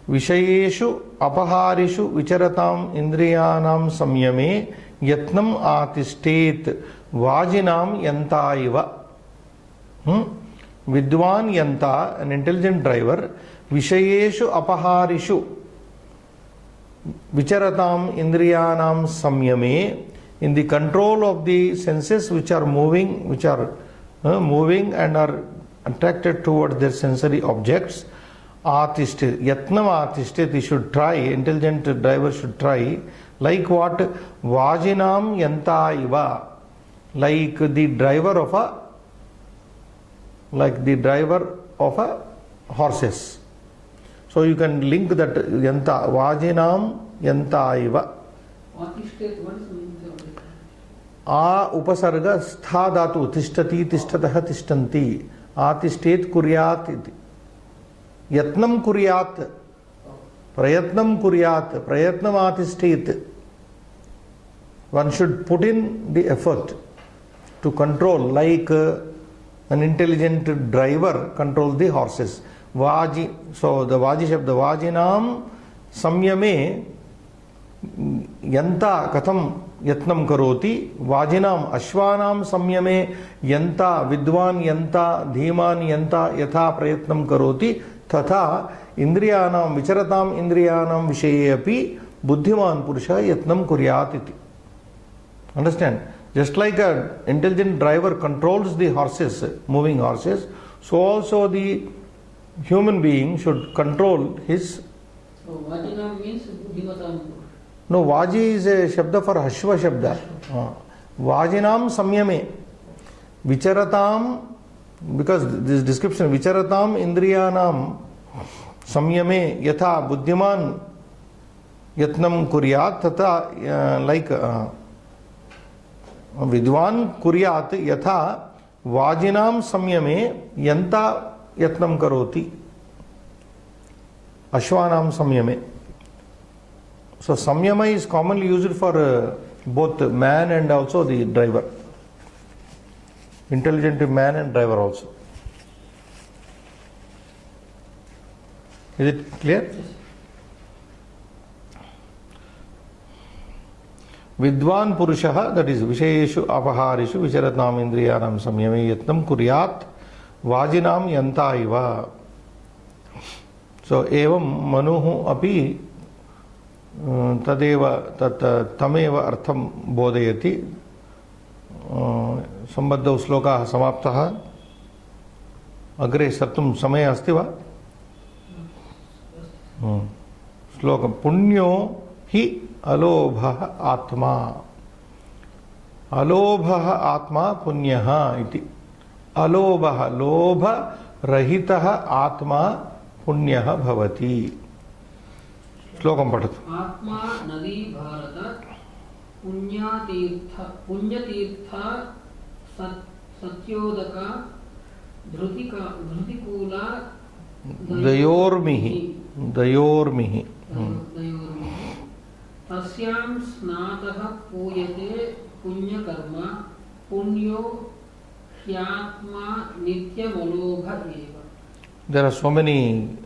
Vishayeshu apaharishu vicharatam indriyanam samyame yatnam atistet vajinam yanta iva. Vidwan yanta, an intelligent driver, Vishayeshu apaharishu vicharatam indriyanam samyame, in the control of the senses which are moving and are attracted toward their sensory objects. Atistet, yatnam atistet, he should try, intelligent driver should try, like what? Vajinam yanta iva, like the driver of a horses. So you can link that yanta, vajinam yanta iva. Atistet, what is the meaning of it? A upasarga stha dhatu, tishtati, tishtatah, tishtanti. Atistet kuryat iti. Yatnam kuryat. Prayatnam kuryat. Prayatnam atistet. One should put in the effort to control, like an intelligent driver control the horses. Vaji, so the Vaji Shabda, Vajinam samyame yanta katham yatnam karoti, Vajinam ashvanam samyame yanta vidwan yanta dhiman yanta yatha prayatnam karoti tatha indriyanam vicharatam indriyanam vishaye api buddhiman purusha yatnam kuryat iti. Understand? Just like an intelligent driver controls the horses, moving horses, so also the human being should control his. So Vajinam means Buddhimatam. No, Vaji is a shabda for Hashva shabda. Vajinam samyame. Vicharatam, because this description, Vicharatam indriyanam samyame yatha buddhiman yatnam kuryat tata, like vidwan kuryat yatha vajinam samyame yanta yatnam karoti, ashvanam samyame. So samyama is commonly used for both man and also the driver, intelligent man and driver also. Is it clear? Vidwan Purushaha, that is Vishayeshu Apaharishu Vicharatam Indriyanam Samyame Yatnam Kuryat Vajinam Yanta Iva. So evam Manuhu api tadeva tameva artham bodhayati. Sambadha shloka samaptaha. Agre sartum samaya asti va? Shloka punyo hi alobha atma. Alobha atma punyaha iti. Alobha lobha rahitaha atma पुण्यः भवति. श्लोकं पठतु. आत्मा नदी भारत पुण्यतीर्थ सत्योदका धृतिकूला दयोर्मिः तस्यां स्नातः पूयते पुण्यकर्म पुण्यो ह्यात्मा नित्यमलोभ एव. There are so many,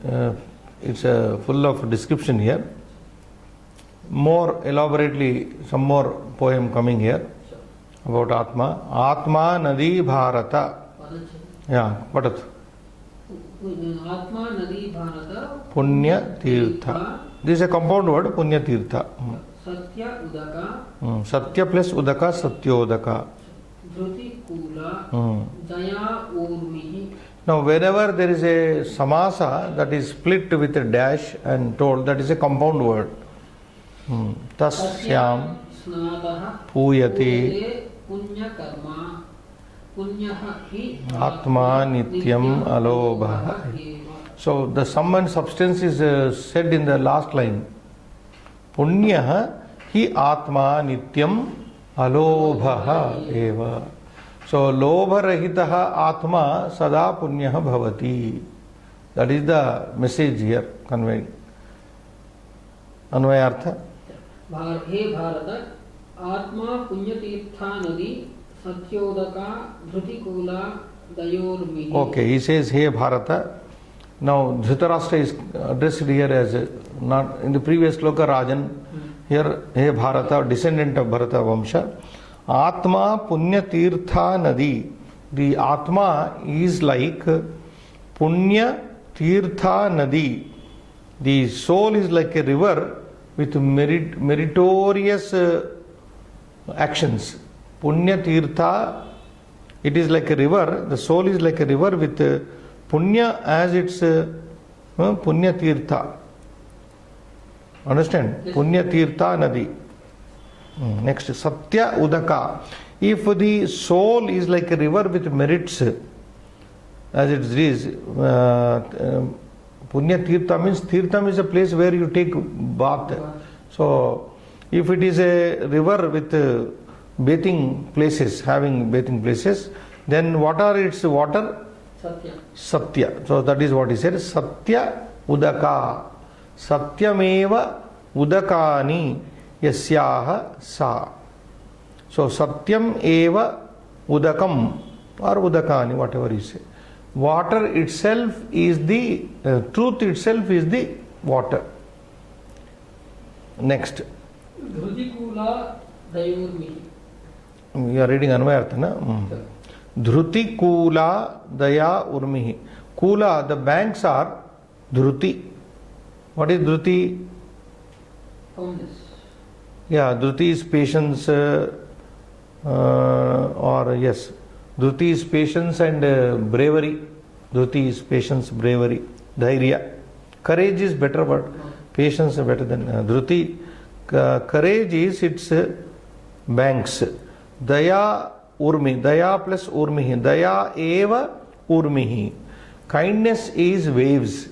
it's full of description here. More elaborately, some more poem coming here about Atma. Atma Nadi Bharata. Yeah, patatu. Atma Nadi Bharata. Punya Tirtha. This is a compound word, Punya Tirtha. Satya Udaka. Satya plus Udaka, Satyodaka. Dhruti Kula. Daya Urmihi. Now, whenever there is a samasa that is split with a dash and told, that is a compound word. Tasyam puyati atma nityam alobha. So, the sum and substance is said in the last line. Punyah hi atma nityam alobha eva. So, lobha rahitaha atma sada punyaha bhavati. That is the message here conveyed. Anvayartha. He Bharata, Atma Punyatirtha Nadi, Satyodaka, Dhrutikula, Dayormihi. Okay, he says, Hey Bharata. Now, Dhritarashtra is addressed here as not in the previous sloka Rajan. Here, Hey Bharata, descendant of Bharata Vamsha. Atma Punya Tirtha Nadi. The Atma is like Punya Tirtha Nadi. The soul is like a river with meritorious actions. Punya Tirtha, it is like a river. The soul is like a river with Punya as its Punya Tirtha. Understand? Punya Tirtha Nadi. Next, Satya Udaka. If the soul is like a river with merits, as it is, Punya Tirtha means Tirtham is a place where you take bath. So, if it is a river with bathing places, having bathing places, then what are its water? Satya. Satya. So, that is what he said. Satya Udaka. Satyameva Udakani. Yasyaha sa. So, Satyam eva Udakam or Udakani, whatever you say. Water itself is the, truth itself is the water. Next. Dhrutikula Dayormihi. You are reading Anvayartha, na? Dhruti Kula Daya Urmihi. Kula, the banks are Dhruti. What is Dhruti? Firmness. Yeah, Dhruti is patience, or yes, Dhruti is patience and bravery. Dhruti is patience, bravery, dhairya. Courage is better, but patience is better than Dhruti. Courage is its banks. Daya urmi, daya plus urmihi. Daya eva urmihi. Kindness is waves.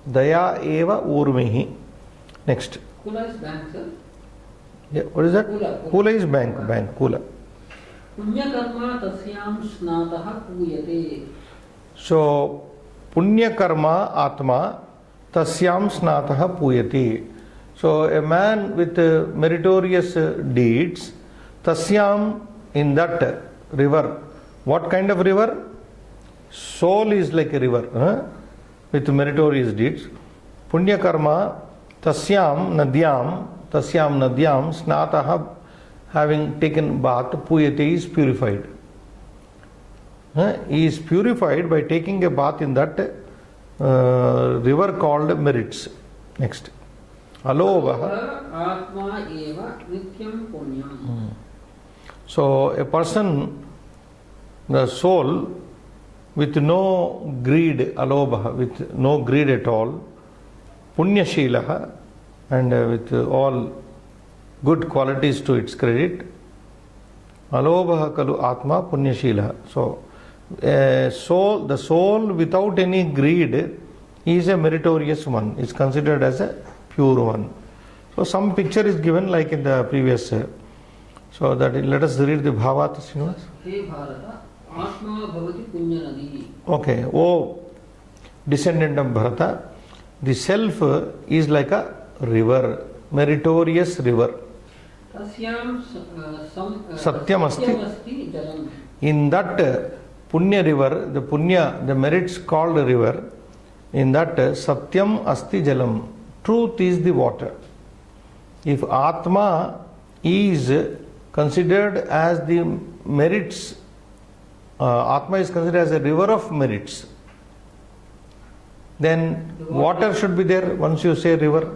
Daya eva urmihi. Next. Kula is bank, sir. Yeah, what is that? Kula. Kula is bank, Kula. Punya karma tasyam snataha puyate. So, Punya karma atma tasyam snataha puyate. So, a man with meritorious deeds, tasyam, in that river. What kind of river? Soul is like a river with meritorious deeds. Punya karma Tasyam nadyam snatah, having taken bath, puyate is purified. He is purified by taking a bath in that river called merits. Next. Alobha. Atma eva nityam punyam. So a person, the soul, with no greed, alobha, with no greed at all, punyashilaha, and with all good qualities to its credit, alobha kalu atma punyashilaha. So the soul without any greed is a meritorious one, is considered as a pure one. So some picture is given like in the previous. So that let us read the Bhavat, Srinivas. He Bharata, Atma bhavati punya nadi. Okay, oh descendant of Bharata, the self is like a river, meritorious river. Tasyam Satyam asti. jalam. In that Punya river, the merits called river, in that Satyam asti jalam, truth is the water. If Atma is considered as the merits, Atma is considered as a river of merits, then water should be there once you say river.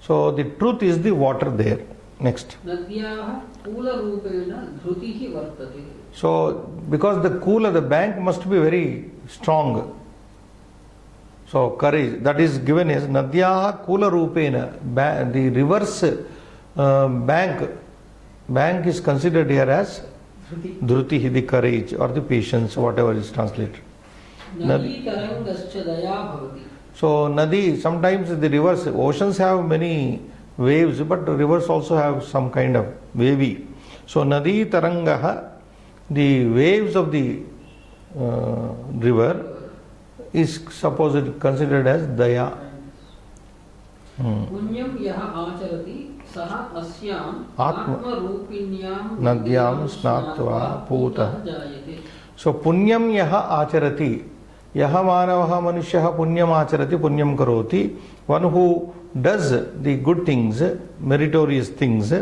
So the truth is the water there. Next. Nadyaha kula rupena dhrutihi vartate. So because the kula, the bank must be very strong. So courage, that is given as Nadyaha kula rupena, the reverse bank is considered here as Dhrutihi, the courage or the patience, whatever is translated. Nadi tarangascha daya bhavati. So Nadi, sometimes the rivers, oceans have many waves, but rivers also have some kind of wavy. So Nadi tarangaha, the waves of the river is supposed considered as daya. Punyam yaha acharati saha asyam Atma rupinyam nadyam snatva putah. jayate. So punyam yaha acharati, yaha manavaha manushyaha punyam acharati, punyam karoti, one who does the good things, meritorious things,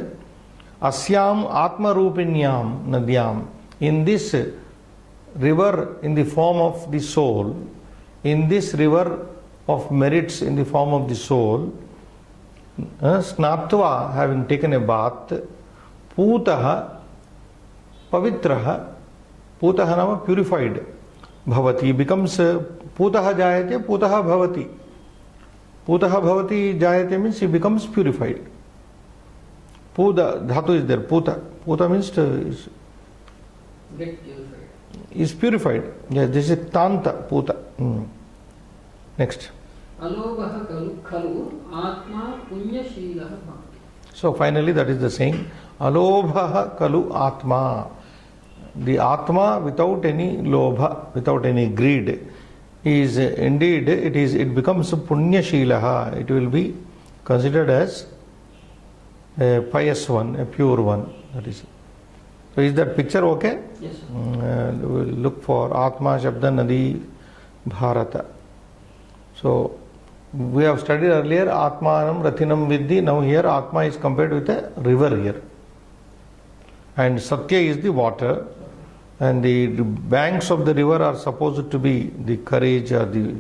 asyam atma rupinyam nadyam, in this river in the form of the soul, in this river of merits in the form of the soul, snatva, having taken a bath, putaha, pavitraha, putaha nama purified, bhavati, becomes putaha jayate, putaha bhavati. Putaha bhavati jayate means he becomes purified. Puda, dhatu is there, puta. Puta means Get purified. is purified. Yes, this is tanta, puta. Next. Alobha khalu atma punyashilah bhavati. So finally that is the saying, alobha kalu atma. The atma without any lobha, without any greed, is indeed, it becomes a punyashilaha. It will be considered as a pious one, a pure one. That is. So is that picture okay? Yes, sir. We will look for Atma Shabda Nadi Bharata. So we have studied earlier Atmanam Rathinam Vidhi. Now here Atma is compared with a river here. And Satya is the water. And the banks of the river are supposed to be the courage or the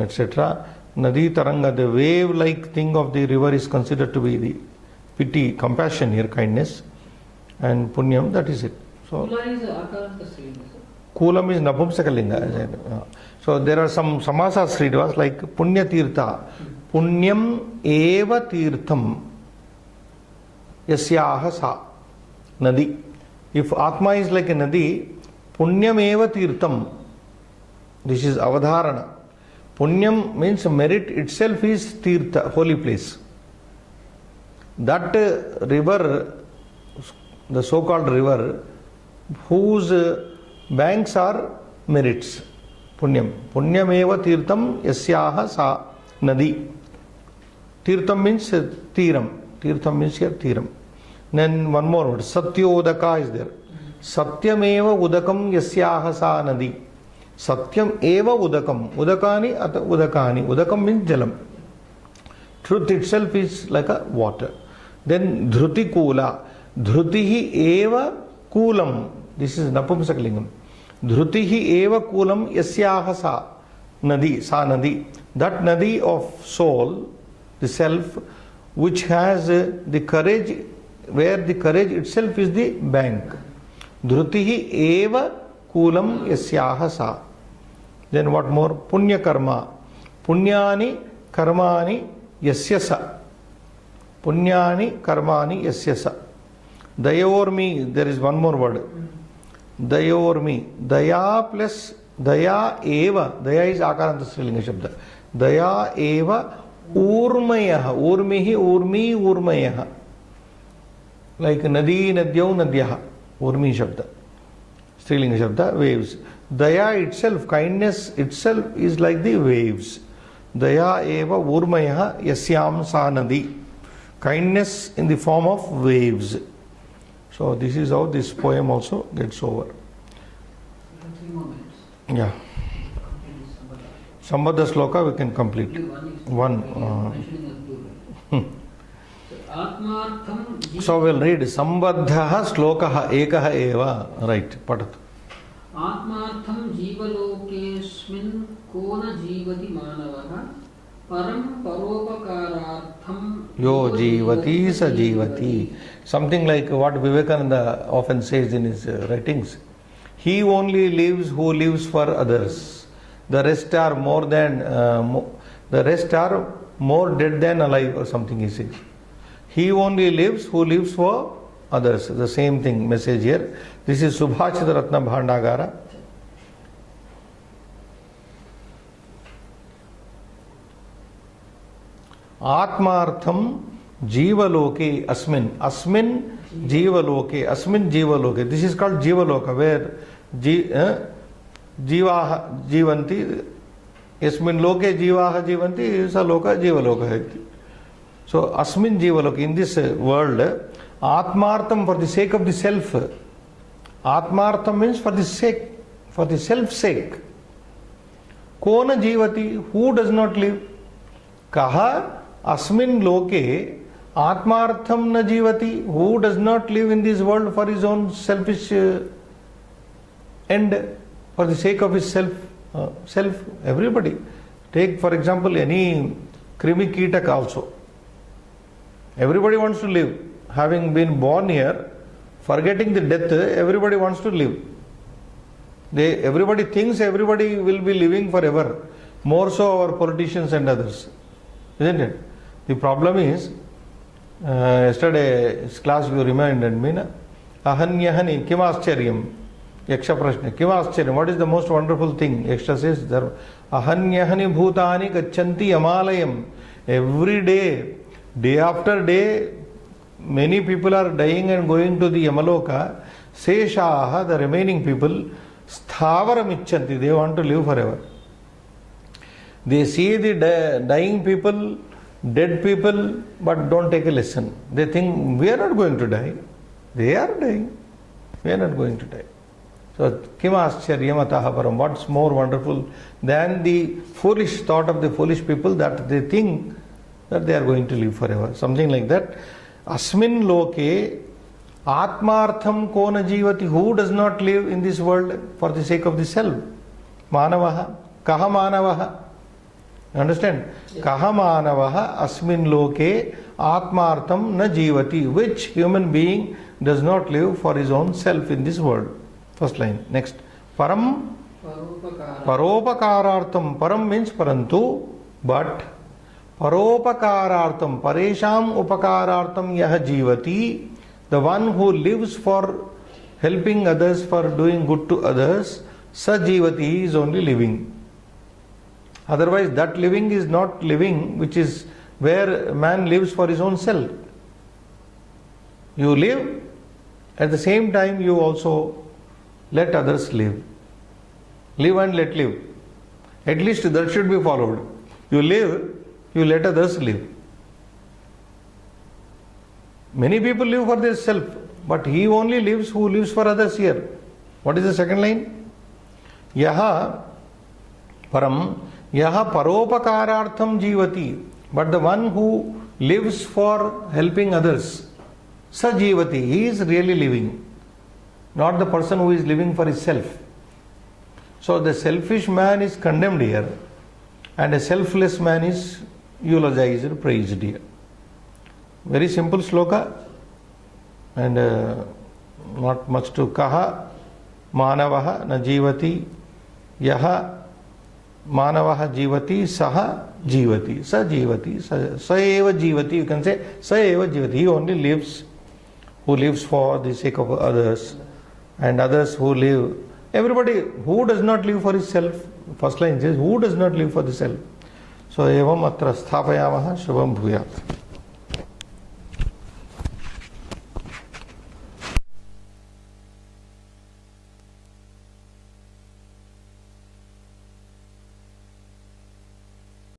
etc. Nadi Taranga, the wave-like thing of the river is considered to be the pity, compassion here, kindness. And Punyam, that is it. So Kula is akaranta sri, sir. Kulam is Napumsakalinga. So there are some samasa sridvas like Punya Tirtha. Punyam eva tirtham yasyaha sa nadi. If Atma is like a nadi, Punyam eva tirtham. This is avadharana. Punyam means merit itself is tirtha, holy place. That river, the so-called river, whose banks are merits. Punyam. Punyam eva tirtham yasyaha sa nadi. Tirtham means tiram. Tirtham means here tiram. Then one more word. Satyodaka is there. Satyam eva udakam yasyaha sa nadi. Satyam eva udakam. Udakani at udakani. Udakam means jalam. Truth itself is like a water. Then dhruti kula. Dhrutihi eva kulam. This is Napumsakalingam. Dhrutihi eva kulam yasyaha sa nadi. Sa nadi. That nadi of soul, the self, which has the courage, where the courage itself is the bank. Dhrutihi eva kulam yasyaha sa. Then what more? Punya karma. Punyani karmani yasyasa. Punyani karmani yasyasa. Dayormi, there is one more word. Dayormi. Daya plus daya eva. Daya is akaranta strilinga shabda. Daya eva urmayaha. Urmihi urmi urmayaha. Like nadi nadyau nadyaha. Urmi shabda. Strilinga shabda, waves. Daya itself, kindness itself is like the waves. Daya eva urmayaha yasyam sa nadi. Kindness in the form of waves. So this is how this poem also gets over. 3 more minutes. Yeah. Sambandha sloka we can complete. One. So we'll read Sambandha slokaha ekaha eva. Right. Patat. Atmartham jivalokesmin kona jivati manavaha param paropakarartham Yo jivati sa jivati. Something like what Vivekananda often says in his writings. He only lives who lives for others. The rest are more dead than alive, or something he says. He only lives who lives for others. The same thing, message here. This is Subhashita Ratna Bhandagara. Atmartham Jivaloke Asmin. Asmin Jivaloke. Asmin Jivaloke. This is called Jivaloka, where Jivaha Jivanti. Asmin Loke Jivaha Jivanti. Sa Loka Jivaloka hai. So Asmin Jivaloke. In this world, Atmartham, for the sake of the self. Atmartham means for the sake, for the self sake. Kona Jivati, who does not live? Kaha Asmin Loke Atmartham na Jivati, who does not live in this world for his own selfish end, for the sake of his self. Everybody. Take for example any Krimi Kitak also. Everybody wants to live. Having been born here, forgetting the death, everybody wants to live. Everybody thinks everybody will be living forever. More so our politicians and others. Isn't it? The problem is, yesterday's class you reminded me, na? Ahanyahani kim ascharyam? Yaksha prashna. Kim ascharyam? What is the most wonderful thing? Yaksha says, Ahanyahani bhutani gachanti amalayam. Every day, day after day, many people are dying and going to the Yamaloka. Seshaha, the remaining people, sthavaram ichanti. They want to live forever. They see the dying people, dead people, but don't take a lesson. They think we are not going to die. They are dying. We are not going to die. So, kim ascharyam ataha param. What's more wonderful than the foolish thought of the foolish people that they think that they are going to live forever. Something like that. Asmin loke atmartham kona jivati. Who does not live in this world for the sake of the self? Manavaha. Kaha manavaha. Understand? Yeah. Kaha manavaha asmin loke atmartham na jivati. Which human being does not live for his own self in this world? First line. Next. Param paropakarartham. Param means parantu, but paropakarartham, paresham upakarartham yah jivati. The one who lives for helping others, for doing good to others, sa jivati, he is only living. Otherwise, that living is not living, which is where man lives for his own self. You live, at the same time you also let others live. Live and let live. At least that should be followed. You live, you let others live. Many people live for their self, but he only lives who lives for others here. What is the second line? Yaha param, yaha paropakarartham jivati. But the one who lives for helping others, sajivati, he is really living, not the person who is living for himself. So the selfish man is condemned here, and a selfless man is eulogized, praised here. Very simple sloka, and not much to kaha. Manavaha na jivati, yaha manavaha jivati, saha jivati, sa jivati, sa eva jivati. You can say sa eva jivati. He only lives, who lives for the sake of others, and others who live. Everybody who does not live for himself. First line says, who does not live for the self. So evam atra sthapayamaha shubham bhuyat.